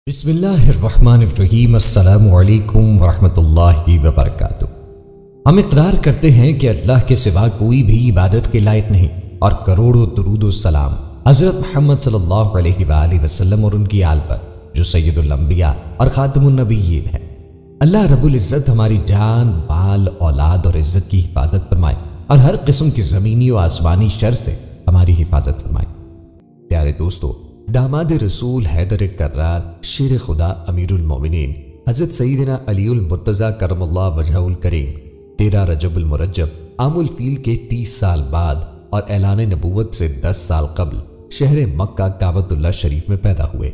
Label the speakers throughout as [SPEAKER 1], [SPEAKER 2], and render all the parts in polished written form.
[SPEAKER 1] بسم اللہ الرحمن الرحیم۔ السلام علیکم ورحمۃ اللہ وبرکاتہ۔ ہم اقرار کرتے ہیں کہ اللہ کے سوا کوئی بھی عبادت کے لائق نہیں، اور کروڑوں درود و سلام حضرت محمد صلی اللہ علیہ وآلہ وسلم اور ان کی آل پر، جو سید الانبیاء اور خاتم النبیین ہیں۔ اللہ رب العزت ہماری جان، مال، اولاد اور عزت کی حفاظت فرمائے، اور ہر قسم کی زمینی و آسمانی شر سے ہماری حفاظت فرمائے۔ پیارے دوستو، داماد رسول حیدر کرار، شیر خدا امیر المومنین حضرت سیدنا علی المرتضیٰ کرم اللہ وجہہ الکریم 13 رجب المرجب عام الفیل کے 30 سال بعد اور اعلان نبوت سے 10 سال قبل شہر مکہ کعبۃ اللہ شریف میں پیدا ہوئے۔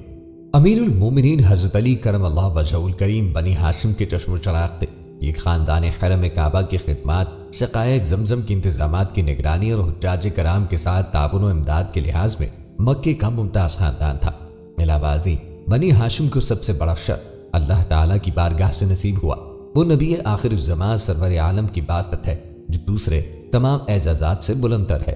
[SPEAKER 1] امیر المومنین حضرت علی کرم اللہ وجہہ الکریم بنی ہاشم کے چشم و چراغ تھے۔ یہ خاندان حرم کعبہ کی خدمات، سقائے زمزم کے انتظامات کی نگرانی اور حجاج کرام کے ساتھ تعاون و امداد کے لحاظ میں مکے کا ممتاز خاندان تھا۔ ملاوازی بنی ہاشم کو سب سے بڑا شرف اللہ تعالیٰ کی بارگاہ سے نصیب ہوا۔ وہ نبی آخر الزمان سرور عالم کی بافت ہے، جو دوسرے تمام اعزازات سے بلندتر ہے۔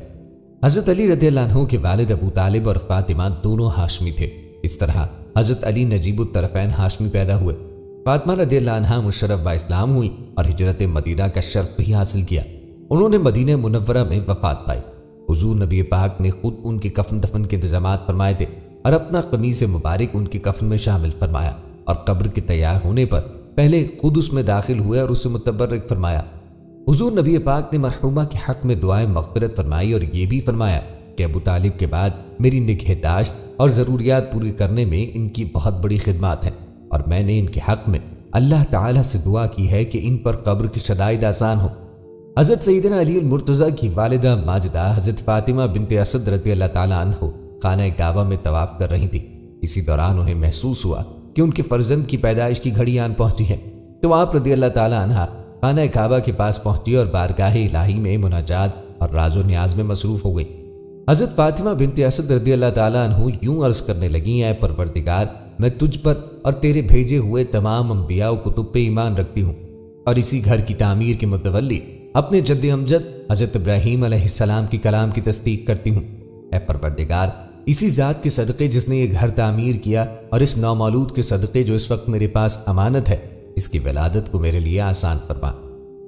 [SPEAKER 1] حضرت علی رضی اللہ عنہ کے والد ابو طالب اور فاطمہ دونوں ہاشمی تھے۔ اس طرح حضرت علی نجیب الطرفین ہاشمی پیدا ہوئے۔ فاطمہ رضی اللہ عنہا مشرف با اسلام ہوئی اور ہجرت مدینہ کا شرف بھی حاصل کیا۔ انہوں نے مدینہ منورہ میں وفات پائی۔ حضور نبی پاک نے خود ان کے کفن دفن کے انتظامات فرمائے تھے، اور اپنا قمیص مبارک ان کے کفن میں شامل فرمایا، اور قبر کے تیار ہونے پر پہلے خود اس میں داخل ہوئے اور اسے متبرک فرمایا۔ حضور نبی پاک نے مرحومہ کے حق میں دعائیں مغفرت فرمائی اور یہ بھی فرمایا کہ ابو طالب کے بعد میری نگہداشت اور ضروریات پوری کرنے میں ان کی بہت بڑی خدمات ہیں، اور میں نے ان کے حق میں اللہ تعالیٰ سے دعا کی ہے کہ ان پر قبر کی شدائد آسان ہو۔ حضرت سیدنا علی المرتضیٰ کی والدہ ماجدہ حضرت فاطمہ بنت اسد رضی اللہ تعالیٰ عنہ خانہ کعبہ میں طواف کر رہی تھی۔ اسی دوران انہیں محسوس ہوا کہ ان کے فرزند کی پیدائش کی گھڑی آن پہنچی ہے، تو آپ رضی اللہ تعالیٰ عنہ خانہ کعبہ کے پاس پہنچی اور بارگاہ الہی میں مناجات اور راز و نیاز میں مصروف ہو گئی۔ حضرت فاطمہ بنت اسد رضی اللہ تعالیٰ عنہ یوں عرض کرنے لگیں، اے پروردگار، میں تجھ پر اور تیرے بھیجے ہوئے تمام انبیاء و کتب پہ ایمان رکھتی ہوں، اور اسی گھر کی تعمیر کے متولی اپنے جد امجد حضرت ابراہیم علیہ السلام کی کلام کی تصدیق کرتی ہوں۔ اے پروردگار، اسی ذات کے صدقے جس نے یہ گھر تعمیر کیا، اور اس نومولود کے صدقے جو اس وقت میرے پاس امانت ہے، اس کی ولادت کو میرے لیے آسان فرما۔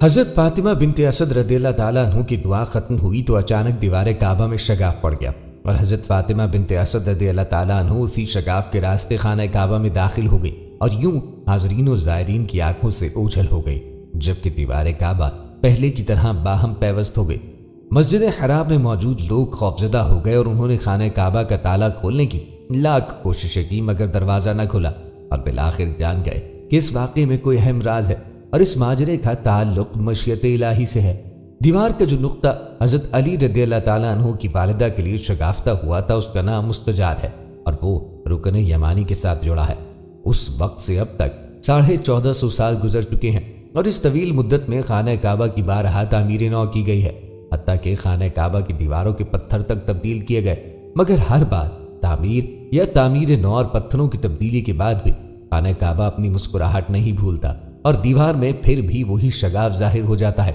[SPEAKER 1] حضرت فاطمہ بنت اسد رضی اللہ تعالیٰ عنہ کی دعا ختم ہوئی تو اچانک دیوار کعبہ میں شگاف پڑ گیا، اور حضرت فاطمہ بنت اسد رضی اللہ تعالیٰ عنہ اسی شگاف کے راستے خانہ کعبہ میں داخل ہو گئی، اور یوں حاضرین و زائرین کی آنکھوں سے اوجھل ہو گئی، جبکہ دیوار کعبہ پہلے کی طرح باہم پیوست ہو گئی۔ مسجد حرام میں موجود لوگ خوفزدہ ہو گئے، اور انہوں نے خانہ کعبہ کا تالا کھولنے کی لاکھ کوششیں کی، مگر دروازہ نہ کھلا، اور بالآخر جان گئے کہ اس واقعے میں کوئی اہم راز ہے، اور اس ماجرے کا تعلق مشیت الہی سے ہے۔ دیوار کا جو نقطہ حضرت علی رضی اللہ تعالیٰ عنہ کی والدہ کے لیے شگافتہ ہوا تھا، اس کا نام مستجار ہے، اور وہ رکن یمانی کے ساتھ جڑا ہے۔ اس وقت سے اب تک 1450 سال گزر چکے ہیں، اور اس طویل مدت میں خانہ کعبہ کی بارہا تعمیر نو کی گئی ہے، حتیٰ کہ خانہ کعبہ کی دیواروں کے پتھر تک تبدیل کیے گئے، مگر ہر بار تعمیر نو اور پتھروں کی تبدیلی کے بعد بھی خانہ کعبہ اپنی مسکراہٹ نہیں بھولتا، اور دیوار میں پھر بھی وہی شگاف ظاہر ہو جاتا ہے۔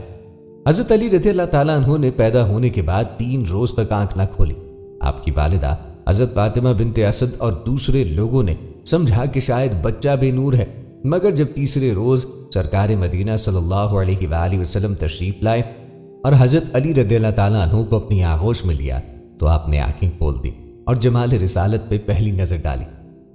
[SPEAKER 1] حضرت علی رضی اللہ تعالیٰ عنہ نے پیدا ہونے کے بعد 3 روز تک آنکھ نہ کھولی۔ آپ کی والدہ حضرت فاطمہ بنت اسد اور دوسرے لوگوں نے سمجھا کہ شاید بچہ بے نور ہے، مگر جب تیسرے روز سرکار مدینہ صلی اللہ علیہ وآلہ وسلم تشریف لائے اور حضرت علی رضی اللہ تعالیٰ عنہ کو اپنی آغوش میں لیا، تو آپ نے آنکھیں کھول دی اور جمال رسالت پہ پہلی نظر ڈالی۔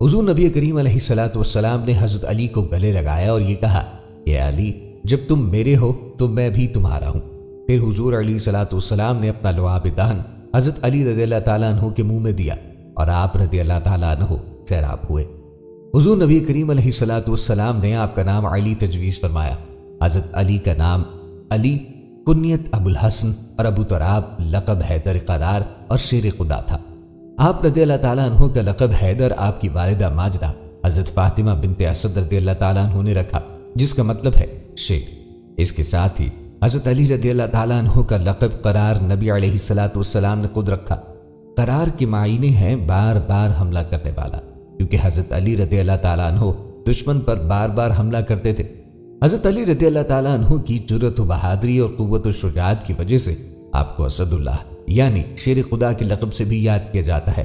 [SPEAKER 1] حضور نبی کریم علیہ السلام نے حضرت علی کو گلے لگایا اور یہ کہا کہ علی، جب تم میرے ہو تو میں بھی تمہارا ہوں۔ پھر حضور علیہ السلام نے اپنا لعاب دہن حضرت علی رضی اللہ تعالیٰ عنہ کے منہ میں دیا، اور آپ رضی اللہ تعالیٰ عنہ سیراب ہوئے۔ حضور نبی کریم علیہ السلام نے آپ کا نام علی تجویز فرمایا۔ حضرت علی کا نام علی کنیت ابو الحسن اور ابو تراب لقب حیدر قرار اور شیر خدا تھا۔ آپ رضی اللہ تعالیٰ عنہ کا لقب حیدر آپ کی والدہ ماجدہ حضرت فاطمہ بنت اسد رضی اللہ تعالیٰ عنہ نے رکھا، جس کا مطلب ہے شیر۔ اس کے ساتھ ہی حضرت علی رضی اللہ تعالیٰ عنہ کا لقب قرار نبی علیہ السلام نے خود رکھا۔ قرار کے معنی ہیں بار بار حملہ کرنے والا، کیونکہ حضرت علی رضی اللہ تعالیٰ عنہ دشمن پر بار بار حملہ کرتے تھے۔ حضرت علی رضی اللہ تعالیٰ عنہ کی جرأت و بہادری اور قوت و شجاعت کی وجہ سے آپ کو اسد اللہ یعنی شیر خدا کے لقب سے بھی یاد کیا جاتا ہے۔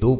[SPEAKER 1] 2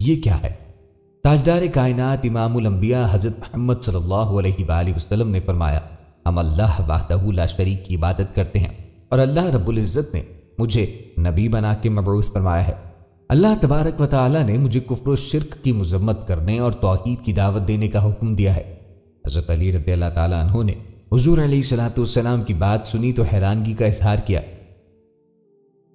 [SPEAKER 1] یہ کیا ہے؟ تاجدار کائنات امام الانبیاء حضرت محمد صلی اللہ علیہ وآلہ وسلم نے فرمایا، ہم اللہ وحدہ لا شریک کی عبادت کرتے ہیں اور اللہ رب العزت نے مجھے نبی بنا کے مبعوث فرمایا ہے۔ اللہ تبارک و تعالی نے مجھے کفر و شرک کی مذمت کرنے اور توحید کی دعوت دینے کا حکم دیا ہے۔ حضرت علی رضی اللہ تعالیٰ عنہ نے حضور علیہ الصلوۃ والسلام کی بات سنی تو حیرانگی کا اظہار کیا۔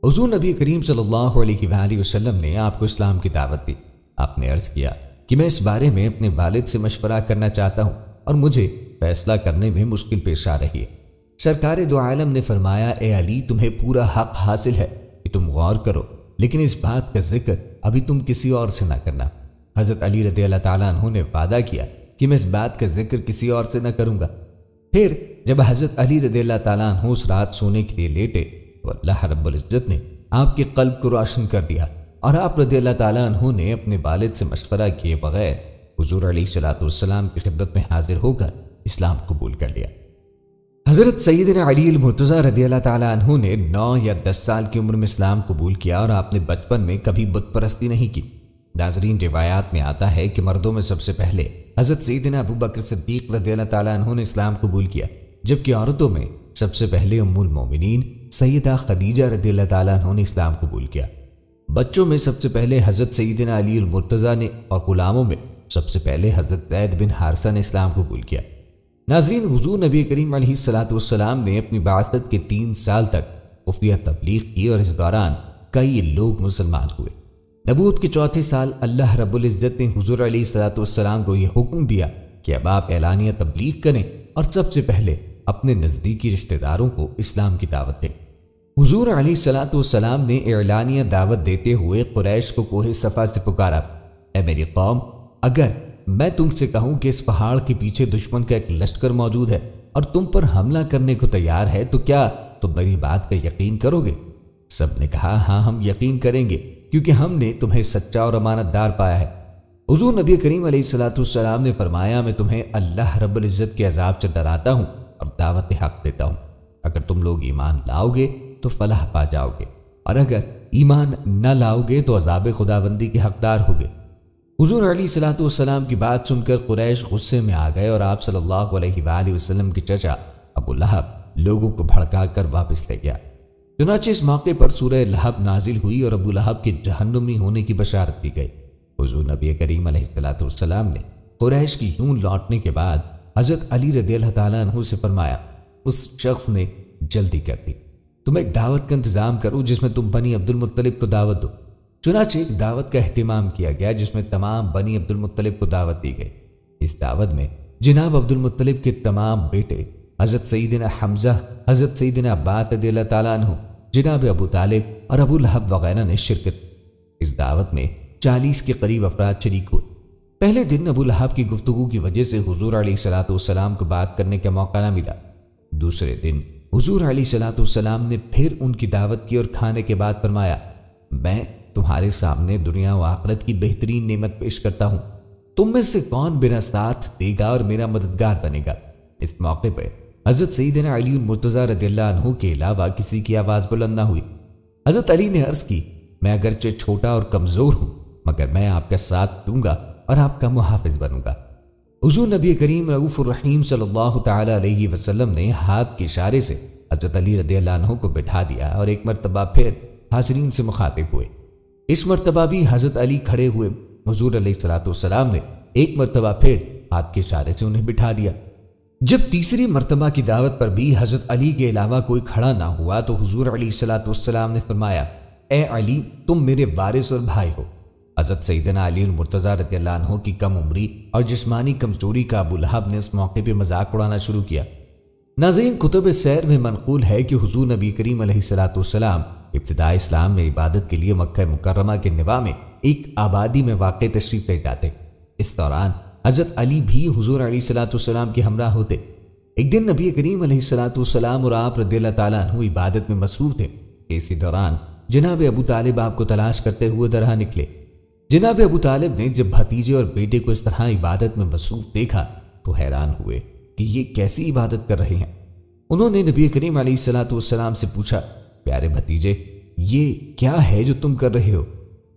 [SPEAKER 1] حضور نبی کریم صلی اللہ علیہ وآلہ وسلم نے آپ کو اسلام کی دعوت دی۔ آپ نے عرض کیا کہ میں اس بارے میں اپنے والد سے مشورہ کرنا چاہتا ہوں اور مجھے فیصلہ کرنے میں مشکل پیش آ رہی ہے۔ سرکار دو عالم نے فرمایا، اے علی، تمہیں پورا حق حاصل ہے کہ تم غور کرو، لیکن اس بات کا ذکر ابھی تم کسی اور سے نہ کرنا۔ حضرت علی رضی اللہ تعالیٰ عنہ نے وعدہ کیا کہ میں اس بات کا ذکر کسی اور سے نہ کروں گا۔ پھر جب حضرت علی رضی اللہ تعالیٰ عنہ اس رات سونے کے لیے لیٹے تو اللہ رب العزت نے آپ کے قلب کو روشن کر دیا اور آپ رضی اللہ تعالیٰ عنہ نے اپنے والد سے مشورہ کیے بغیر حضور علیہ الصلوۃ والسلام کی خدمت میں حاضر ہو کر اسلام قبول کر لیا۔ حضرت سیدنا علی المرتضیٰ رضی اللہ تعالیٰ عنہ نے 9 یا 10 سال کی عمر میں اسلام قبول کیا اور آپ نے بچپن میں کبھی بت پرستی نہیں کی۔ ناظرین، روایات میں آتا ہے کہ مردوں میں سب سے پہلے حضرت سیدنا ابو بکر صدیق رضی اللہ تعالیٰ عنہ نے اسلام قبول کیا، جبکہ عورتوں میں سب سے پہلے ام المومنین سیدہ خدیجہ رضی اللہ تعالیٰ عنہ نے اسلام قبول کیا۔ بچوں میں سب سے پہلے حضرت سیدنا علی المرتضیٰ نے اور غلاموں میں سب سے پہلے حضرت زید بن حارثہ نے اسلام قبول کیا۔ ناظرین، حضور نبی کریم علیہ الصلوۃ والسلام نے اپنی بعثت کے 3 سال تک خفیہ تبلیغ کی اور اس دوران کئی لوگ مسلمان ہوئے۔ نبوت کے 4تھے سال اللہ رب العزت نے حضور علیہ الصلوۃ والسلام کو یہ حکم دیا کہ اب آپ اعلانیہ تبلیغ کریں اور سب سے پہلے اپنے نزدیکی رشتہ داروں کو اسلام کی دعوت دیں۔ حضور علیہ الصلوۃ والسلام نے اعلانیہ دعوت دیتے ہوئے قریش کو کوہ صفا سے پکارا، اے میری قوم، اگر میں تم سے کہوں کہ اس پہاڑ کے پیچھے دشمن کا ایک لشکر موجود ہے اور تم پر حملہ کرنے کو تیار ہے تو کیا تم میری بات کا یقین کرو گے؟ سب نے کہا، ہاں، ہم یقین کریں گے، کیونکہ ہم نے تمہیں سچا اور امانت دار پایا ہے۔ حضور نبی کریم علیہ الصلوۃ والسلام نے فرمایا، میں تمہیں اللہ رب العزت کے عذاب سے ڈراتا ہوں اور دعوت حق دیتا ہوں۔ اگر تم لوگ ایمان لاؤ گے تو فلاح پا جاؤ گے، اور اگر ایمان نہ لاؤ گے تو عذاب خداوندی کے حقدار ہوگے۔ حضور علیہ الصلوۃ والسلام کی بات سن کر قریش غصے میں آ گئے اور آپ صلی اللہ علیہ وآلہ وسلم کے چچا ابو لہب لوگوں کو بھڑکا کر واپس لے گیا۔ چنانچہ اس موقع پر سورہ لہب نازل ہوئی اور ابو لہب کے جہنمی ہونے کی بشارت دی گئی۔ حضور نبی کریم علیہ الصلوۃ والسلام نے قریش کی یوں لوٹنے کے بعد حضرت علی رضی اللہ تعالیٰ عنہ سے فرمایا، اس شخص نے جلدی کر دی، تم ایک دعوت کا انتظام کرو جس میں تم بنی عبد المطلب کو دعوت دو۔ چنانچہ ایک دعوت کا اہتمام کیا گیا جس میں تمام بنی عبد المطلب کو دعوت دی گئی۔ اس دعوت میں جناب عبد المطلب کے تمام بیٹے حضرت سیدنا حمزہ، حضرت سیدنا عباس رضی اللہ تعالیٰ عنہ، جناب ابو طالب اور ابو لہب وغیرہ نے شرکت۔ اس دعوت میں 40 کے قریب افراد شریک ہوئے۔ پہلے دن ابو لہب کی گفتگو کی وجہ سے حضور علیہ الصلوۃ والسلام کو بات کرنے کا موقع نہ ملا۔ دوسرے دن حضور علیہ الصلوۃ والسلام نے پھر ان کی دعوت کی اور کھانے کے بعد فرمایا، میں تمہارے سامنے دنیا و آخرت کی بہترین نعمت پیش کرتا ہوں، تم میں سے کون میرا ساتھ دے گا اور میرا مددگار بنے گا؟ اس موقع پر حضرت سیدنا علی المرتضیٰ رضی اللہ عنہ کے علاوہ کسی کی آواز بلند نہ ہوئی۔ حضرت علی نے عرض کی، میں اگرچہ چھوٹا اور کمزور ہوں مگر میں آپ کا ساتھ دوں گا اور آپ کا محافظ بنوں گا۔ حضور نبی کریم رؤوف الرحیم صلی اللہ تعالی علیہ وسلم نے ہاتھ کے اشارے سے حضرت علی رضی اللہ عنہ کو بٹھا دیا اور ایک مرتبہ پھر حاضرین سے مخاطب ہوئے۔ اس مرتبہ بھی حضرت علی کھڑے ہوئے۔ حضور علیہ الصلوۃ والسلام نے ایک مرتبہ پھر ہاتھ کے اشارے سے انہیں بٹھا دیا۔ جب تیسری مرتبہ کی دعوت پر بھی حضرت علی کے علاوہ کوئی کھڑا نہ ہوا تو حضور علیہ الصلوۃ والسلام نے فرمایا، اے علی، تم میرے وارث اور بھائی ہو۔ حضرت سیدنا علی المرتضیٰ رضی اللہ عنہ کی کم عمری اور جسمانی کمزوری کا ابو لہب نے اس موقع پہ مذاق اڑانا شروع کیا۔ ناظرین، کتب سیر میں منقول ہے کہ حضور نبی کریم علیہ الصلوۃ والسلام ابتداء اسلام میں عبادت کے لیے مکہ مکرمہ کے نواح میں ایک آبادی میں واقع تشریف لے جاتے۔ اس دوران حضرت علی بھی حضور علیہ الصلوۃ والسلام کے ہمراہ ہوتے۔ ایک دن نبی کریم علیہ الصلوۃ والسلام اور آپ رضی اللہ تعالیٰ عنہ عبادت میں مصروف تھے۔ اسی دوران جناب ابو طالب آپ کو تلاش کرتے ہوئے درہ نکلے۔ جناب ابو طالب نے جب بھتیجے اور بیٹے کو اس طرح عبادت میں مصروف دیکھا تو حیران ہوئے کہ یہ کیسی عبادت کر رہے ہیں۔ انہوں نے نبی کریم علیہ الصلوۃ والسلام سے پوچھا، پیارے بھتیجے، یہ کیا ہے جو تم کر رہے ہو؟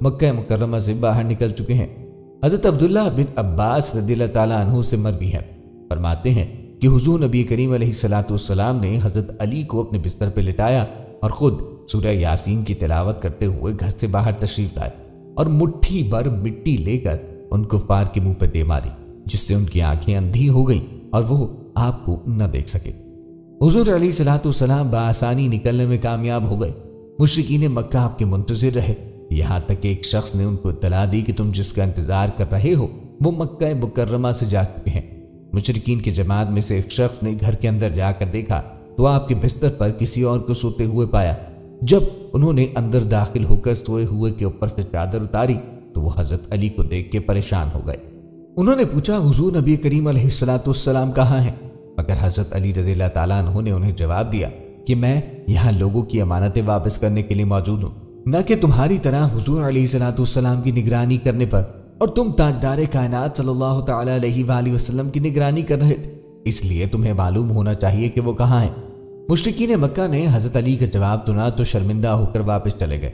[SPEAKER 1] مکہ مکرمہ سے باہر نکل چکے ہیں۔ حضرت عبداللہ بن عباس رضی اللہ تعالیٰ عنہ سے مروی ہے، فرماتے ہیں کہ حضور نبی کریم علیہ الصلوۃ والسلام نے حضرت علی کو اپنے بستر پہ لٹایا اور خود سورہ یاسین کی تلاوت کرتے ہوئے گھر سے باہر تشریف لائے اور مٹھی بھر مٹی لے کر ان کفار کے منہ پہ دے ماری، جس سے ان کی آنکھیں اندھی ہو گئیں اور وہ آپ کو نہ دیکھ سکے۔ حضور علیہ الصلوۃ والسلام بآسانی نکلنے میں کامیاب ہو گئے۔ مشرکین مکہ آپ کے منتظر رہے، یہاں تک کہ ایک شخص نے ان کو اطلاع دی کہ تم جس کا انتظار کر رہے ہو وہ مکہ مکرمہ سے جا چکے ہیں۔ مشرکین کی جماعت میں سے ایک شخص نے گھر کے اندر جا کر دیکھا تو آپ کے بستر پر کسی اور کو سوتے ہوئے پایا۔ جب انہوں نے اندر داخل ہو کر سوئے ہوئے کے اوپر سے چادر اتاری تو وہ حضرت علی کو دیکھ کے پریشان ہو گئے۔ انہوں نے پوچھا حضور نبی کریم علیہ الصلوۃ والسلام کہاں ہیں؟ مگر حضرت علی رضی اللہ تعالیٰ عنہ نے انہیں جواب دیا کہ میں یہاں لوگوں کی امانتیں واپس کرنے کے لیے موجود ہوں، نہ کہ تمہاری طرح حضور علیہ الصلوۃ والسلام کی نگرانی کرنے پر، اور تم تاجدار کائنات صلی اللہ تعالیٰ علیہ وآلہ وسلم کی نگرانی کر رہے تھے، اس لیے تمہیں معلوم ہونا چاہیے کہ وہ کہاں ہیں۔ مشرکین مکہ نے حضرت علی کا جواب سنا تو شرمندہ ہو کر واپس چلے گئے۔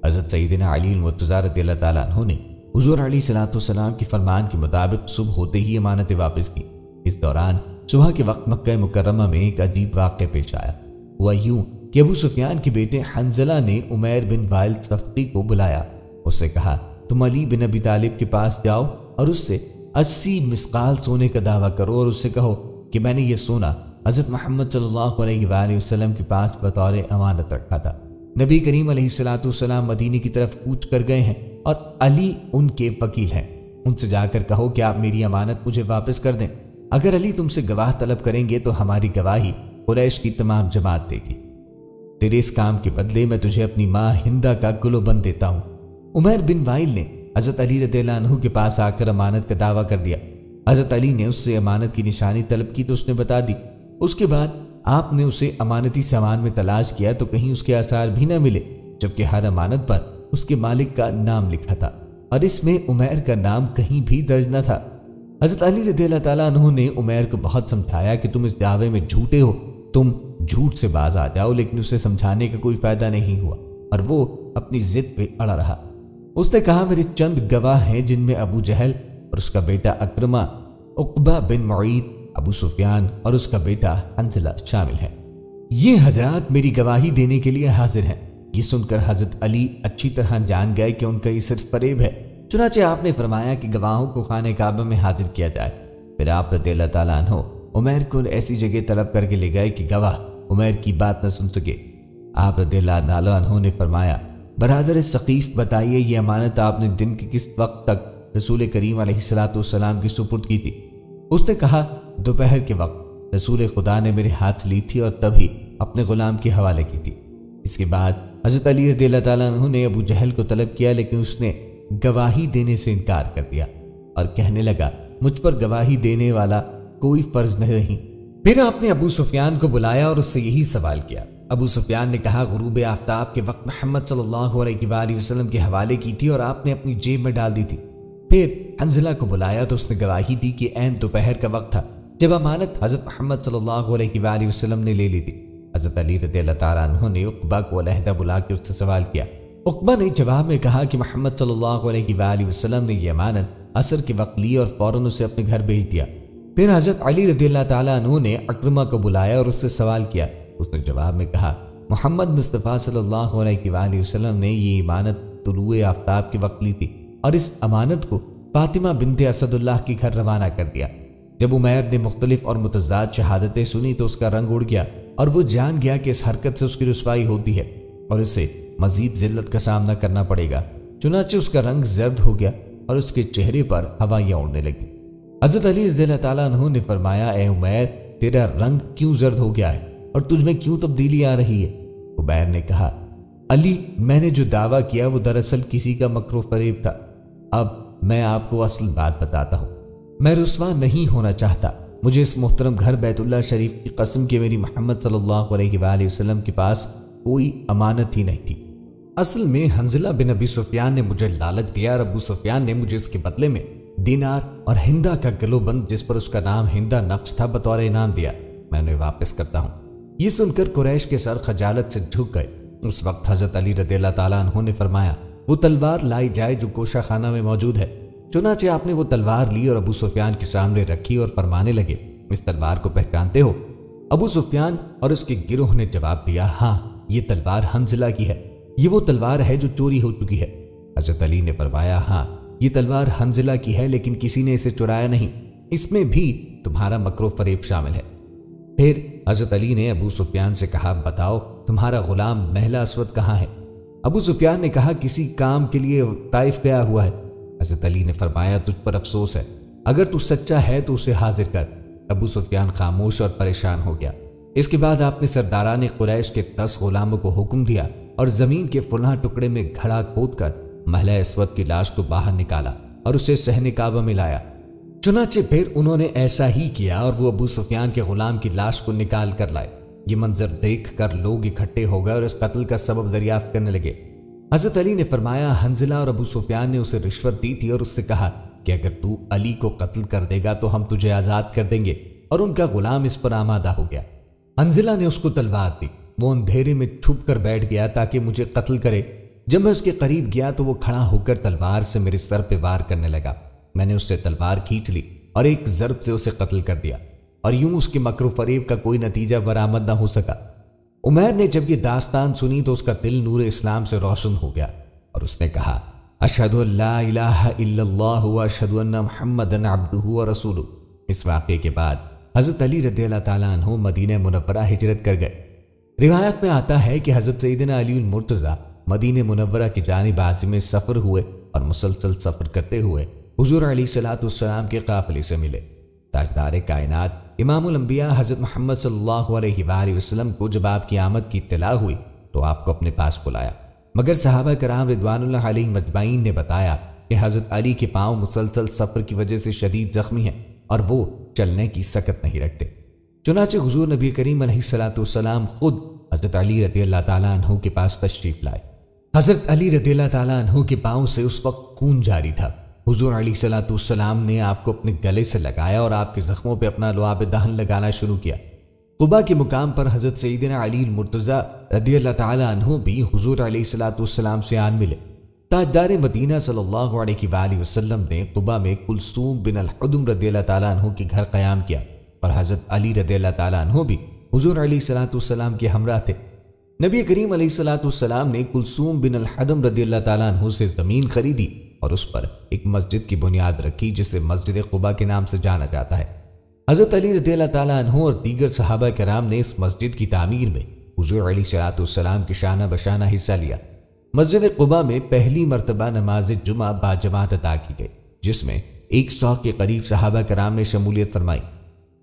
[SPEAKER 1] حضرت سیدنا علی المرتضیٰ رضی اللہ تعالیٰ عنہ نے حضور علیہ الصلوۃ والسلام کے فرمان کے مطابق صبح ہوتے ہی امانتیں واپس کی۔ اس دوران صبح کے وقت مکہ مکرمہ میں ایک عجیب واقعہ پیش آیا۔ ہوا یوں کہ ابو سفیان کے بیٹے حنظلہ نے عمیر بن وائل ثقفی کو بلایا، اس سے کہا تم علی بن ابی طالب کے پاس جاؤ اور اس سے 80 مسقال سونے کا دعویٰ کرو اور اس سے کہو کہ میں نے یہ سونا حضرت محمد صلی اللہ علیہ وآلہ وسلم کے پاس بطور امانت رکھا تھا۔ نبی کریم علیہ الصلوۃ والسلام مدینے کی طرف کوچ کر گئے ہیں اور علی ان کے وکیل ہیں، ان سے جا کر کہو کہ آپ میری امانت مجھے واپس کر دیں۔ اگر علی تم سے گواہ طلب کریں گے تو ہماری گواہی قریش کی تمام جماعت دے گی۔ تیرے اس کام کے بدلے میں تجھے اپنی ماں ہندہ کا گلو بند دیتا ہوں۔ عمیر بن وائل نے حضرت علی رضی اللہ عنہ کے پاس آ کر امانت کا دعویٰ کر دیا۔ حضرت علی نے اس سے امانت کی نشانی طلب کی تو اس نے بتا دی۔ اس کے بعد آپ نے اسے امانتی سامان میں تلاش کیا تو کہیں اس کے آثار بھی نہ ملے، جبکہ ہر امانت پر اس کے مالک کا نام لکھا تھا اور اس میں عمیر کا نام کہیں بھی درج نہ تھا۔ حضرت علی رضی اللہ تعالیٰ عنہ نے عمیر کو بہت سمجھایا کہ تم اس دعوے میں جھوٹے ہو، تم جھوٹ سے باز آ جاؤ، لیکن اسے سمجھانے کا کوئی فائدہ نہیں ہوا اور وہ اپنی ضد پہ اڑا رہا۔ اس نے کہا میرے چند گواہ ہیں جن میں ابو جہل اور اس کا بیٹا اکرمہ، عقبہ بن معیط، ابو سفیان اور اس کا بیٹا حنظلہ شامل ہیں۔ یہ حضرات میری گواہی دینے کے لیے حاضر ہیں۔ یہ سن کر حضرت علی اچھی طرح جان گئے کہ ان کا یہ صرف فریب ہے، چنانچہ آپ نے فرمایا کہ گواہوں کو خانہ کعبہ میں حاضر کیا جائے۔ پھر آپ رضی اللہ تعالیٰ عنہ عمیر کو ایسی جگہ طلب کر کے لے گئے کہ گواہ عمیر کی بات نہ سن سکے۔ آپ رضی اللہ تعالیٰ عنہ نے فرمایا برادر ثقیف بتائیے یہ امانت آپ نے دن کے کس وقت تک رسول کریم علیہ الصلوۃ والسلام کی سپرد کی تھی؟ اس نے کہا دوپہر کے وقت رسول خدا نے میرے ہاتھ لی تھی اور تبھی اپنے غلام کے حوالے کی تھی۔ اس کے بعد حضرت علی رضی اللہ تعالیٰ عنہ نے ابو جہل کو طلب کیا، لیکن اس نے گواہی دینے سے انکار کر دیا اور کہنے لگا مجھ پر گواہی دینے والا کوئی فرض نہیں۔ پھر آپ نے ابو سفیان کو بلایا اور اس سے یہی سوال کیا۔ ابو سفیان نے کہا غروب آفتاب کے وقت محمد صلی اللہ علیہ وآلہ وسلم کے حوالے کی تھی اور آپ نے اپنی جیب میں ڈال دی تھی۔ پھر حنظلہ کو بلایا تو اس نے گواہی دی کہ عین دوپہر کا وقت تھا جب امانت حضرت محمد صلی اللہ علیہ وآلہ وسلم نے لے لی تھی۔ حضرت علی رضی اللہ تعالیٰ عنہ نے عقبہ کو علیحدہ بلا کے اس سے سوال کیا۔ عقبہ نے جواب میں کہا کہ محمد صلی اللہ علیہ وآلہ وسلم نے یہ امانت عصر کے وقت لی اور فوراً اسے اپنے گھر بھیج دیا۔ پھر حضرت علی رضی اللہ تعالیٰ عنہ نے اکرمہ کو بلایا اور اس سے سوال کیا۔ اس نے جواب میں کہا محمد مصطفیٰ صلی اللہ علیہ وآلہ وسلم نے یہ امانت طلوع آفتاب کے وقت لی تھی اور اس امانت کو فاطمہ بنت اسد اللہ کے گھر روانہ کر دیا۔ جب عمیر نے مختلف اور متضاد شہادتیں سنی تو اس کا رنگ اڑ گیا اور وہ جان گیا کہ اس حرکت سے اس کی رسوائی ہوتی ہے اور اسے مزید ذلت کا سامنا کرنا پڑے گا، چنانچہ اس کا رنگ زرد ہو گیا اور اس کے چہرے پر ہوائیاں اڑنے لگیں۔ حضرت علی رضی اللہ تعالیٰ عنہ نے فرمایا اے عمیر تیرا رنگ کیوں زرد ہو گیا ہے اور تجھ میں کیوں تبدیلی آ رہی ہے؟ عمیر نے کہا علی میں نے جو دعویٰ کیا وہ دراصل کسی کا مکر و فریب تھا۔ اب میں آپ کو اصل بات بتاتا ہوں، میں رسوا نہیں ہونا چاہتا۔ مجھے اس محترم گھر بیت اللہ شریف کی قسم کہ میری محمد صلی اللہ علیہ وآلہ وسلم کے پاس کوئی امانت ہی نہیں تھی۔ اصل میں حنظلہ بن ابی سفیان نے مجھے لالچ دیا اور ابو سفیان نے مجھے اس کے بدلے میں دینار اور ہندہ کا گلو بند جس پر اس کا نام ہندہ نقش تھا بطور انعام دیا۔ میں انہیں واپس کرتا ہوں۔ یہ سن کر قریش کے سر خجالت سے جھک گئے۔ اس وقت حضرت علی رضی اللہ تعالیٰ عنہ نے فرمایا وہ تلوار لائی جائے جو گوشہ خانہ میں موجود ہے۔ چنانچہ آپ نے وہ تلوار لی اور ابو سفیان کے سامنے رکھی اور فرمانے لگے، اس تلوار کو پہچانتے ہو؟ ابو سفیان اور اس کے گروہ نے جواب دیا، ہاں یہ تلوار حنظلہ کی ہے، یہ وہ تلوار ہے جو چوری ہو چکی ہے۔ حضرت علی نے فرمایا، ہاں یہ تلوار حنظلہ کی ہے، لیکن کسی نے اسے چرایا نہیں، اس میں بھی تمہارا مکر و فریب شامل ہے۔ پھر حضرت علی نے ابو سفیان سے کہا، بتاؤ تمہارا غلام محلہ اسود کہاں ہے؟ ابو سفیان نے کہا، کسی کام کے لیے طائف گیا ہوا ہے۔ حضرت علی نے فرمایا، تجھ پر افسوس ہے، اگر تو سچا ہے تو اسے حاضر کر۔ ابو سفیان خاموش اور پریشان ہو گیا۔ اس کے بعد آپ نے سرداران قریش کے 10 غلاموں کو حکم دیا اور زمین کے فلاں ٹکڑے میں گھڑا کھود کر محلہ اسود کی لاش کو باہر نکالا اور اسے صحن کعبہ میں لایا۔ چنانچہ پھر انہوں نے ایسا ہی کیا اور وہ ابو سفیان کے غلام کی لاش کو نکال کر لائے۔ یہ منظر دیکھ کر لوگ اکٹھے ہو گئے اور اس قتل کا سبب دریافت کرنے لگے۔ حضرت علی نے فرمایا، حنظلہ اور ابو سفیان نے اسے رشوت دی تھی اور اس سے کہا کہ اگر تو علی کو قتل کر دے گا تو ہم تجھے آزاد کر دیں گے، اور ان کا غلام اس پر آمادہ ہو گیا۔ حنظلہ نے اس کو تلوار دی، وہ اندھیرے میں چھپ کر بیٹھ گیا تاکہ مجھے قتل کرے۔ جب میں اس کے قریب گیا تو وہ کھڑا ہو کر تلوار سے میرے سر پہ وار کرنے لگا۔ میں نے اس سے تلوار کھینچ لی اور ایک ضرب سے اسے قتل کر دیا، اور یوں اس کے مکر و فریب کا کوئی نتیجہ برآمد نہ ہو سکا۔ عمیر نے جب یہ داستان سنی تو اس کا دل نور اسلام سے روشن ہو گیا اور اس نے کہا، اشہد ان لا الہ الا اللہ و اشہد ان محمدًا عبدہ و رسولہ۔ اس واقعے کے بعد حضرت علی رضی اللہ تعالیٰ عنہ مدینہ منورہ ہجرت کر گئے۔ روایت میں آتا ہے کہ حضرت سیدنا علی المرتضیٰ مدینہ منورہ کی جانب عازم سفر ہوئے اور مسلسل سفر کرتے ہوئے حضور علیہ الصلوۃ والسلام کے قافلے سے ملے۔ تاجدار کائنات امام الانبیاء حضرت محمد صلی اللہ علیہ وآلہ وسلم کو جب آپ کی آمد کی اطلاع ہوئی تو آپ کو اپنے پاس بلایا، مگر صحابہ کرام رضوان اللہ علیہم اجمعین نے بتایا کہ حضرت علی کے پاؤں مسلسل سفر کی وجہ سے شدید زخمی ہیں اور وہ چلنے کی سکت نہیں رکھتے۔ چنانچہ حضور نبی کریم علیہ الصلوۃ والسلام خود حضرت علی رضی اللہ تعالیٰ عنہ کے پاس تشریف لائے۔ حضرت علی رضی اللہ تعالیٰ عنہ کے پاؤں سے اس وقت خون جاری تھا۔ حضور علیہ الصلوۃ والسلام نے آپ کو اپنے گلے سے لگایا اور آپ کے زخموں پہ اپنا لعاب دہن لگانا شروع کیا۔ قباء کے مقام پر حضرت سیدنا علی المرتضیٰ رضی اللہ تعالیٰ عنہ بھی حضور علیہ الصلوۃ والسلام سے آن ملے۔ تاجدار مدینہ صلی اللہ علیہ وآلہ وسلم نے قباء میں کلثوم بن الحدم رضی اللہ تعالیٰ عنہ کے گھر قیام کیا، اور حضرت علی رضی اللہ تعالیٰ عنہ بھی حضور علیہ الصلوۃ والسلام کے ہمراہ تھے۔ نبی کریم علیہ الصلوۃ والسلام نے کلثوم بن الحدم رضی اللہ تعالیٰ عنہ سے زمین خریدی اور اس پر ایک مسجد کی بنیاد رکھی جسے مسجد قباء کے نام سے جانا جاتا ہے۔ حضرت علی رضی اللہ تعالیٰ عنہ اور دیگر صحابہ کرام نے اس مسجد کی تعمیر میں حضور علیہ الصلوۃ والسلام کے شانہ بشانہ حصہ لیا۔ مسجد قباء میں پہلی مرتبہ نماز جمعہ باجماعت ادا کی گئی، جس میں 100 کے قریب صحابہ کرام نے شمولیت فرمائی۔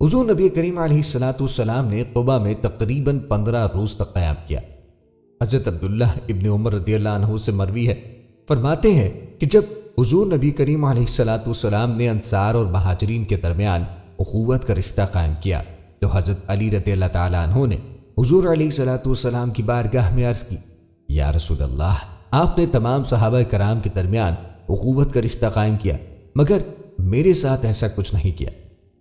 [SPEAKER 1] حضور نبی کریم علیہ الصلوۃ والسلام نے قباء میں تقریباً 15 روز تک قیام کیا۔ حضرت عبداللہ ابن عمر رضی اللہ عنہ سے مروی ہے، فرماتے ہیں کہ جب حضور نبی کریم علیہ الصلوۃ والسلام نے انصار اور مہاجرین کے درمیان اخوت کا رشتہ قائم کیا تو حضرت علی رضی اللہ تعالیٰ عنہ نے حضور علیہ الصلوۃ والسلام کی بارگاہ میں عرض کی، یا رسول اللہ، آپ نے تمام صحابہ کرام کے درمیان اخوت کا رشتہ قائم کیا، مگر میرے ساتھ ایسا کچھ نہیں کیا۔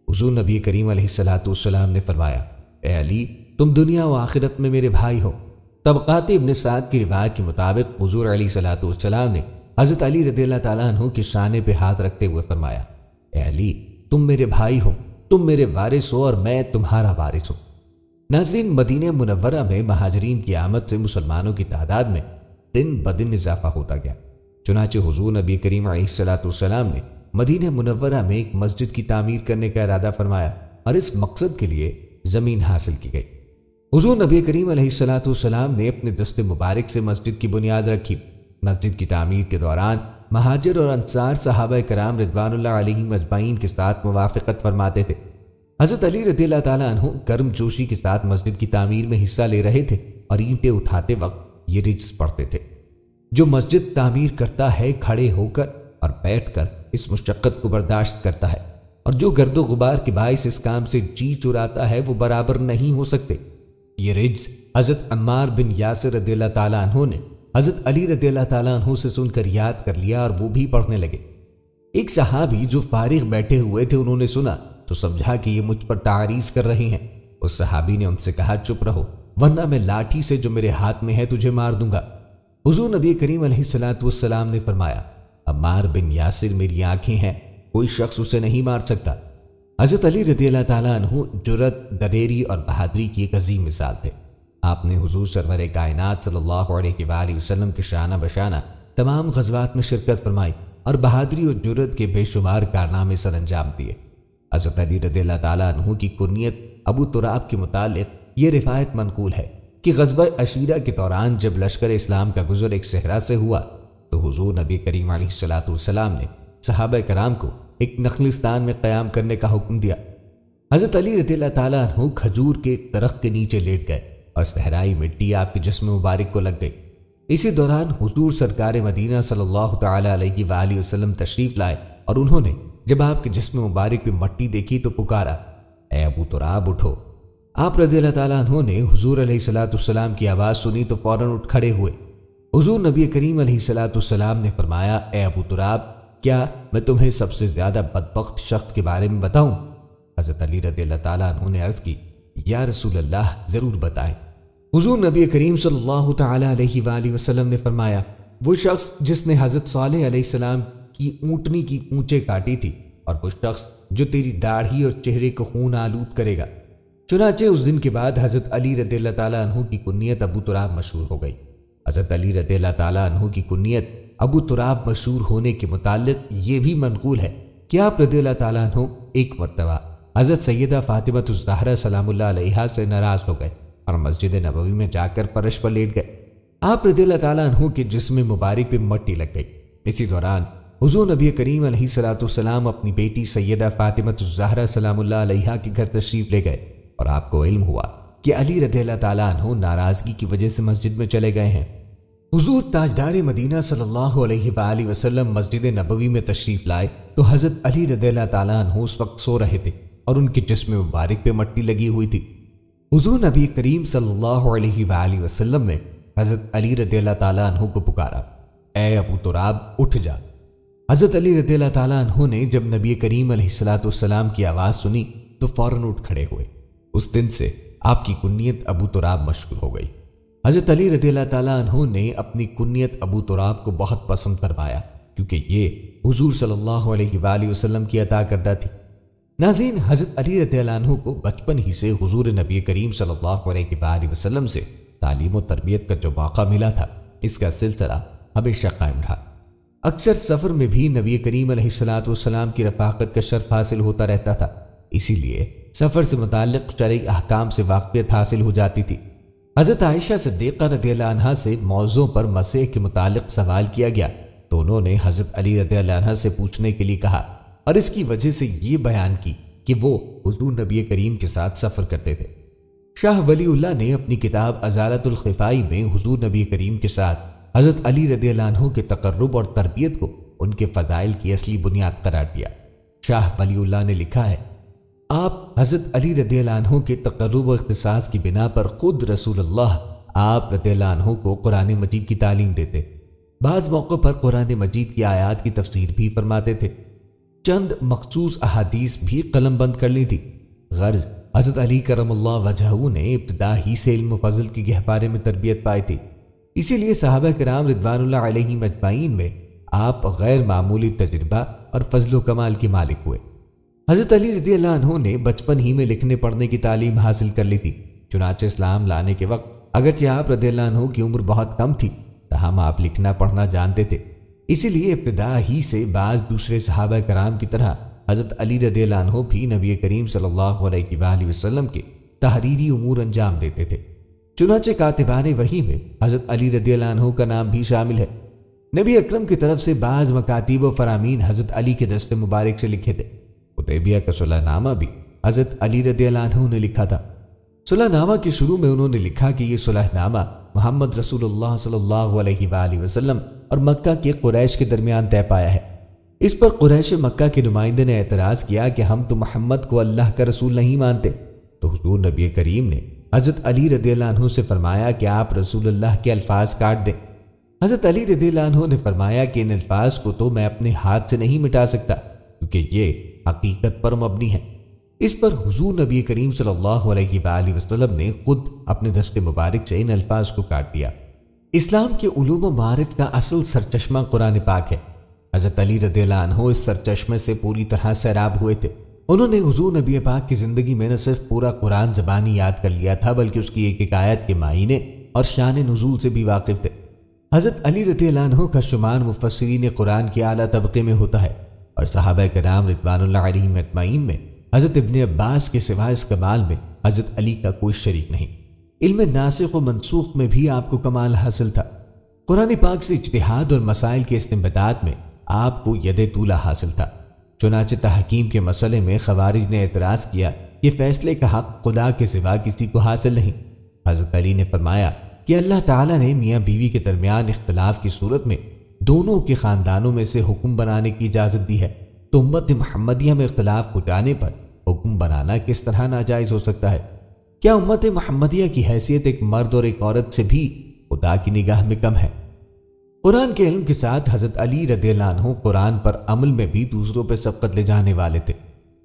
[SPEAKER 1] حضور نبی کریم علیہ الصلوۃ والسلام نے فرمایا، اے علی، تم دنیا و آخرت میں میرے بھائی ہو۔ طبقات ابن سعد کی روایت کے مطابق حضور علیہ الصلوۃ والسلام نے حضرت علی رضی اللہ تعالیٰ عنہ کے شانے پہ ہاتھ رکھتے ہوئے فرمایا، اے علی، تم میرے بھائی ہو، تم میرے وارث ہو اور میں تمہارا وارث ہوں۔ ناظرین، مدینہ منورہ میں مہاجرین کی آمد سے مسلمانوں کی تعداد میں دن بدن اضافہ ہوتا گیا۔ چنانچہ حضور نبی کریم علیہ الصلوۃ والسلام نے مدینہ منورہ میں ایک مسجد کی تعمیر کرنے کا ارادہ فرمایا اور اس مقصد کے لیے زمین حاصل کی گئی۔ حضور نبی کریم علیہ الصلوۃ والسلام نے اپنے دست مبارک سے مسجد کی بنیاد رکھی۔ مسجد کی تعمیر کے دوران مہاجر اور انصار صحابہ کرام رضوان اللہ علیہم اجمعین کے ساتھ موافقت فرماتے تھے۔ حضرت علی رضی اللہ تعالیٰ عنہ گرم جوشی کے ساتھ مسجد کی تعمیر میں حصہ لے رہے تھے اور اینٹیں اٹھاتے وقت یہ رجز پڑھتے تھے، جو مسجد تعمیر کرتا ہے کھڑے ہو کر اور بیٹھ کر اس مشقت کو برداشت کرتا ہے، اور جو گرد و غبار کے باعث اس کام سے جی چراتا ہے وہ برابر نہیں ہو سکتے۔ یہ رجز حضرت عمار بن یاسر رضی اللہ تعالیٰ عنہ نے حضرت علی رضی اللہ تعالیٰ عنہ سے سن کر یاد کر لیا اور وہ بھی پڑھنے لگے۔ ایک صحابی جو فارغ بیٹھے ہوئے تھے، انہوں نے سنا تو سمجھا کہ یہ مجھ پر تعریض کر رہے ہیں۔ اس صحابی نے ان سے کہا، چپ رہو ورنہ میں لاٹھی سے جو میرے ہاتھ میں ہے تجھے مار دوں گا۔ حضور نبی کریم علیہ الصلوۃ والسلام نے فرمایا، عمار بن یاسر میری آنکھیں ہیں، کوئی شخص اسے نہیں مار سکتا۔ حضرت علی رضی اللہ تعالیٰ عنہ جرأت، دلیری اور بہادری کی ایک عظیم مثال تھے۔ آپ نے حضور سرور کائنات صلی اللہ علیہ وآلہ وسلم کے شانہ بشانہ تمام غزوات میں شرکت فرمائی اور بہادری اور جرأت کے بے شمار کارنامے سر انجام دیے۔ حضرت علی رضی اللہ تعالیٰ عنہ کی کنیت ابو تراب کے متعلق یہ روایت منقول ہے کہ غزوہ عشیرہ کے دوران جب لشکر اسلام کا گزر ایک صحرا سے ہوا تو حضور نبی کریم علیہ الصلوۃ والسلام نے صحابہ کرام کو ایک نخلستان میں قیام کرنے کا حکم دیا۔ حضرت علی رضی اللہ تعالیٰ عنہ کھجور کے درخت کے نیچے لیٹ گئے اور صحرائی مٹی آپ کے جسم مبارک کو لگ گئی۔ اسی دوران حضور سرکار مدینہ صلی اللہ تعالیٰ علیہ وآلہ وسلم تشریف لائے اور انہوں نے جب آپ کے جسم مبارک پہ مٹی دیکھی تو پکارا، اے ابو تراب اٹھو۔ آپ رضی اللہ تعالیٰ عنہ نے حضور علیہ الصلوۃ والسلام کی آواز سنی تو فوراً اٹھ کھڑے ہوئے۔ حضور نبی کریم علیہ الصلوۃ والسلام نے فرمایا، اے ابو تراب، کیا میں تمہیں سب سے زیادہ بدبخت شخص کے بارے میں بتاؤں؟ حضرت علی رضی اللہ تعالیٰ عنہ نے عرض کی، یا رسول اللہ ضرور بتائیں۔ حضور نبی کریم صلی اللہ تعالیٰ علیہ وآلہ وسلم نے فرمایا، وہ شخص جس نے حضرت صالح علیہ السلام کی اونٹنی کی اونچے کاٹی تھی، اور وہ شخص جو تیری داڑھی اور چہرے کو خون آلود کرے گا۔ چنانچہ اس دن کے بعد حضرت علی رضی اللہ تعالیٰ عنہ کی کنیت ابو تراب مشہور ہو گئی۔ حضرت علی رضی اللہ تعالیٰ عنہ کی کنیت ابو تراب مشہور ہونے کے متعلق یہ بھی منقول ہے کہ آپ رضی اللہ تعالیٰ عنہ ایک مرتبہ حضرت سیدہ فاطمہ الزہرا سلام اللہ علیہا سے ناراض ہو گئے اور مسجد نبوی میں جا کر فرش پر لیٹ گئے۔ آپ رضی اللہ تعالیٰ عنہ کے جسم مبارک پہ مٹی لگ گئی۔ اسی دوران حضور نبی کریم علیہ الصلوۃ والسلام اپنی بیٹی سیدہ فاطمہ الزہرا سلام اللہ علیہا کے گھر تشریف لے گئے اور آپ کو علم ہوا کہ علی رضی اللہ تعالیٰ عنہ ناراضگی کی وجہ سے مسجد میں چلے گئے ہیں۔ حضور تاجدار مدینہ صلی اللہ علیہ وآلہ وسلم مسجد نبوی میں تشریف لائے تو حضرت علی رضی اللہ تعالیٰ عنہ اس وقت سو رہے تھے اور ان کے جسم مبارک پہ مٹی لگی ہوئی تھی۔ حضور نبی کریم صلی اللہ علیہ وآلہ وسلم نے حضرت علی رضی اللہ تعالیٰ عنہ کو پکارا، اے ابو تراب اٹھ جا۔ حضرت علی رضی اللہ تعالیٰ عنہ نے جب نبی کریم علیہ الصلوۃ والسلام کی آواز سنی تو فوراً اٹھ کھڑے ہوئے۔ اس دن سے آپ کی کنیت ابو تراب مشہور ہو گئی۔ حضرت علی رضی اللہ تعالیٰ عنہ نے اپنی کنیت ابو تراب کو بہت پسند فرمایا کیونکہ یہ حضور صلی اللہ علیہ وآلہ وسلم کی عطا کردہ تھی۔ ناظرین، حضرت علی رضی اللہ عنہ کو بچپن ہی سے حضور نبی کریم صلی اللہ علیہ وآلہ وسلم سے تعلیم و تربیت کا جو موقع ملا تھا، اس کا سلسلہ ہمیشہ قائم رہا۔ اکثر سفر میں بھی نبی کریم علیہ الصلوۃ والسلام کی رفاقت کا شرف حاصل ہوتا رہتا تھا، اسی لیے سفر سے متعلق شرعی احکام سے واقفیت حاصل ہو جاتی تھی۔ حضرت عائشہ صدیقہ رضی اللہ عنہا سے موضوع پر مسیح کے متعلق سوال کیا گیا تو انہوں نے حضرت علی رضی اللہ عنہ سے پوچھنے کے لیے کہا اور اس کی وجہ سے یہ بیان کی کہ وہ حضور نبی کریم کے ساتھ سفر کرتے تھے۔ شاہ ولی اللہ نے اپنی کتاب ازالۃ الخفائی میں حضور نبی کریم کے ساتھ حضرت علی رضی اللہ عنہ کے تقرب اور تربیت کو ان کے فضائل کی اصلی بنیاد قرار دیا۔ شاہ ولی اللہ نے لکھا ہے، آپ حضرت علی رضی اللہ عنہ کے تقرب و اختصاص کی بنا پر خود رسول اللہ آپ رضی اللہ عنہ کو قرآن مجید کی تعلیم دیتے، بعض موقع پر قرآن مجید کی آیات کی تفسیر بھی فرماتے تھے، چند مخصوص احادیث بھی قلم بند کر لی تھی۔ غرض حضرت علی کرم اللہ وجہہ نے ابتدا ہی سے علم و فضل کی گہوارے میں تربیت پائی تھی، اسی لیے صحابہ کرام رضوان اللہ علیہم اجمعین میں آپ غیر معمولی تجربہ اور فضل و کمال کے مالک ہوئے۔ حضرت علی رضی اللہ عنہ نے بچپن ہی میں لکھنے پڑھنے کی تعلیم حاصل کر لی تھی، چنانچہ اسلام لانے کے وقت اگرچہ آپ رضی اللہ عنہ کی عمر بہت کم تھی تاہم آپ لکھنا پڑھنا جانتے تھے، اسی لیے ابتدا ہی سے بعض دوسرے صحابہ کرام کی طرح حضرت علی رضی اللہ عنہ بھی نبی کریم صلی اللہ علیہ وآلہ وسلم کے تحریری امور انجام دیتے تھے۔ چنانچہ کاتبان وحی میں حضرت علی رضی اللہ عنہ کا نام بھی شامل ہے۔ نبی اکرم کی طرف سے بعض مکاتیب و فرامین حضرت علی کے دست مبارک سے لکھے تھے۔ حدیبیہ کا صلح نامہ بھی حضرت علی رضی اللہ عنہ نے لکھا تھا۔ صلح نامہ کے شروع میں انہوں نے لکھا کہ یہ صلح نامہ محمد رسول اللہ صلی اللہ علیہ وآلہ وسلم اور مکہ کے قریش کے درمیان طے پایا ہے۔ اس پر قریش مکہ کے نمائندے نے اعتراض کیا کہ ہم تو محمد کو اللہ کا رسول نہیں مانتے، تو حضور نبی کریم نے حضرت علی رضی اللہ عنہ سے فرمایا کہ آپ رسول اللہ کے الفاظ کاٹ دیں۔ حضرت علی رضی اللہ عنہ نے فرمایا کہ ان الفاظ کو تو میں اپنے ہاتھ سے نہیں مٹا سکتا کیونکہ یہ حقیقت پر مبنی ہے۔ اس پر حضور نبی کریم صلی اللہ علیہ وآلہ وسلم نے خود اپنے دست مبارک سے ان الفاظ کو کاٹ دیا۔ اسلام کے علوم و معارف کا اصل سرچشمہ قرآن پاک ہے۔ حضرت علی رضی اللہ عنہ اس سرچشمے سے پوری طرح سیراب ہوئے تھے۔ انہوں نے حضور نبی پاک کی زندگی میں نہ صرف پورا قرآن زبانی یاد کر لیا تھا بلکہ اس کی ایک ایک آیت کے معنی اور شان نزول سے بھی واقف تھے۔ حضرت علی رضی اللہ عنہ کا شمار مفسرین قرآن کے اعلیٰ طبقے میں ہوتا ہے، اور صحابہ کرام رضوان اللہ علیہم اجمعین میں حضرت ابن عباس کے سوا اس کمال میں حضرت علی کا کوئی شریک نہیں۔ علم ناسخ و منسوخ میں بھی آپ کو کمال حاصل تھا۔ قرآن پاک سے اجتہاد اور مسائل کے استنباطات میں آپ کو ید طولہ حاصل تھا۔ چنانچہ تحکیم کے مسئلے میں خوارج نے اعتراض کیا کہ فیصلے کا حق خدا کے سوا کسی کو حاصل نہیں۔ حضرت علی نے فرمایا کہ اللہ تعالیٰ نے میاں بیوی کے درمیان اختلاف کی صورت میں دونوں کے خاندانوں میں سے حکم بنانے کی اجازت دی ہے، تو امت محمدیہ میں اختلاف ہو جانے پر حکم بنانا کس طرح ناجائز ہو سکتا ہے؟ کیا امت محمدیہ کی حیثیت ایک مرد اور ایک عورت سے بھی خدا کی نگاہ میں کم ہے؟ قرآن کے علم کے ساتھ حضرت علی رضی اللہ عنہ قرآن پر عمل میں بھی دوسروں پہ سبقت لے جانے والے تھے۔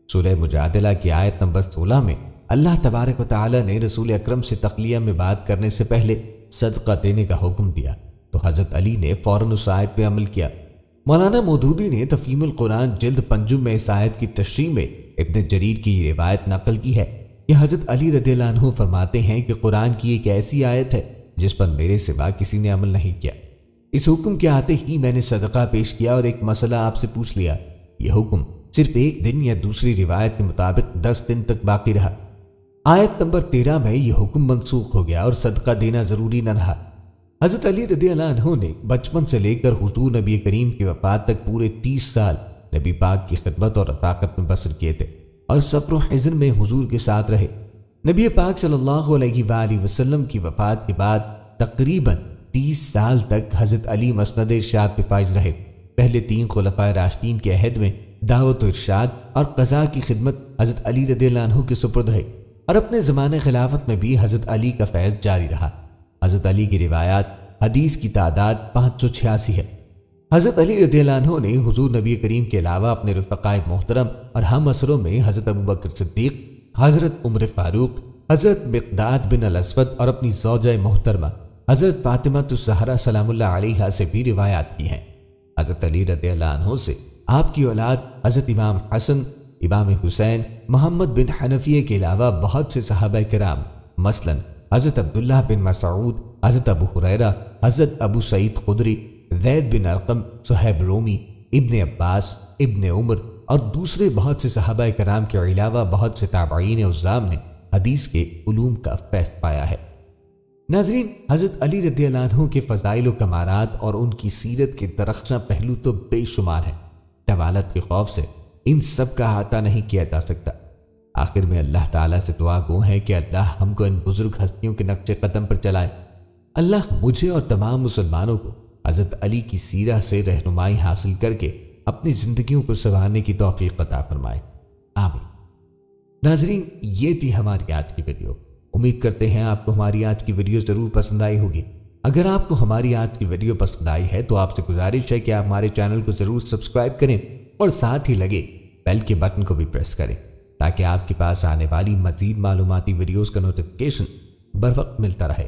[SPEAKER 1] سورہ مجادلہ کی آیت نمبر 16 میں اللہ تبارک و تعالی نے رسول اکرم سے تخلیہ میں بات کرنے سے پہلے صدقہ دینے کا حکم دیا، تو حضرت علی نے فوراً اس آیت پہ عمل کیا۔ مولانا مودودی نے تفہیم القرآن جلد پنجم میں اس آیت کی تشریح میں ابن جریر کی یہ روایت نقل کی ہے کہ حضرت علی رضی اللہ عنہ فرماتے ہیں کہ قرآن کی ایک ایسی آیت ہے جس پر میرے سوا کسی نے عمل نہیں کیا۔ اس حکم کے آتے ہی میں نے صدقہ پیش کیا اور ایک مسئلہ آپ سے پوچھ لیا۔ یہ حکم صرف ایک دن یا دوسری روایت کے مطابق 10 دن تک باقی رہا۔ آیت نمبر 13 میں یہ حکم منسوخ ہو گیا اور صدقہ دینا ضروری نہ رہا۔ حضرت علی رضی اللہ عنہ نے بچپن سے لے کر حضور نبی کریم کی وفات تک پورے 30 سال نبی پاک کی خدمت اور رفاقت میں بسر کیے تھے اور صبر و حزن میں حضور کے ساتھ رہے۔ نبی پاک صلی اللہ علیہ وآلہ وسلم کی وفات کے بعد تقریباً 30 سال تک حضرت علی مسند ارشاد پہ فائز رہے۔ پہلے 3 خلفائے راشدین کے عہد میں دعوت و ارشاد اور قضاء کی خدمت حضرت علی رضی اللہ عنہ کے سپرد رہے، اور اپنے زمانے خلافت میں بھی حضرت علی کا فیض جاری رہا۔ حضرت علی کی روایات حدیث کی تعداد 586 ہے۔ حضرت علی رضی اللہ عنہ نے حضور نبی کریم کے علاوہ اپنے رفقائے محترم اور ہم عصروں میں حضرت ابوبکر صدیق، حضرت عمر فاروق، حضرت مقداد بن الاسود اور اپنی زوجہ محترمہ حضرت فاطمہ الزہرا سلام اللہ علیہا سے بھی روایات کی ہیں۔ حضرت علی رضی اللہ عنہ سے آپ کی اولاد حضرت امام حسن، امام حسین، محمد بن حنفیہ کے علاوہ بہت سے صحابہ کرام مثلاً حضرت عبداللہ بن مسعود، حضرت ابو ہریرہ، حضرت ابو سعید خدری، زید بن ارقم، صہیب رومی، ابن عباس، ابن عمر اور دوسرے بہت سے صحابہ کرام کے علاوہ بہت سے تابعین عظام نے حدیث کے علوم کا فیض پایا ہے۔ ناظرین، حضرت علی رضی اللہ عنہ کے فضائل و کمالات اور ان کی سیرت کے درخشاں پہلو تو بے شمار ہیں۔ طوالت کے خوف سے ان سب کا احاطہ نہیں کیا جا سکتا۔ آخر میں اللہ تعالیٰ سے دعا گو ہے کہ اللہ ہم کو ان بزرگ ہستیوں کے نقش قدم پر چلائے۔ اللہ مجھے اور تمام مسلمانوں کو حضرت علی کی سیرہ سے رہنمائی حاصل کر کے اپنی زندگیوں کو سنوارنے کی توفیق عطا فرمائے، آمین۔ ناظرین، یہ تھی ہماری آج کی ویڈیو۔ امید کرتے ہیں آپ کو ہماری آج کی ویڈیو ضرور پسند آئی ہوگی۔ اگر آپ کو ہماری آج کی ویڈیو پسند آئی ہے تو آپ سے گزارش ہے کہ آپ ہمارے چینل کو ضرور سبسکرائب کریں اور ساتھ ہی لگے بیل کے بٹن کو بھی پریس کریں تاکہ آپ کے پاس آنے والی مزید معلوماتی ویڈیوز کا نوٹیفیکیشن بر وقت ملتا رہے۔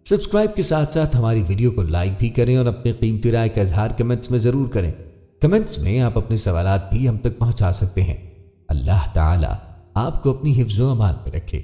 [SPEAKER 1] سبسکرائب کے ساتھ ساتھ ہماری ویڈیو کو لائک بھی کریں اور اپنے قیمتی رائے کا اظہار کمنٹس میں ضرور کریں۔ کمنٹس میں آپ اپنے سوالات بھی ہم تک پہنچا سکتے ہیں۔ اللہ تعالیٰ آپ کو اپنی حفظ و امان میں رکھے۔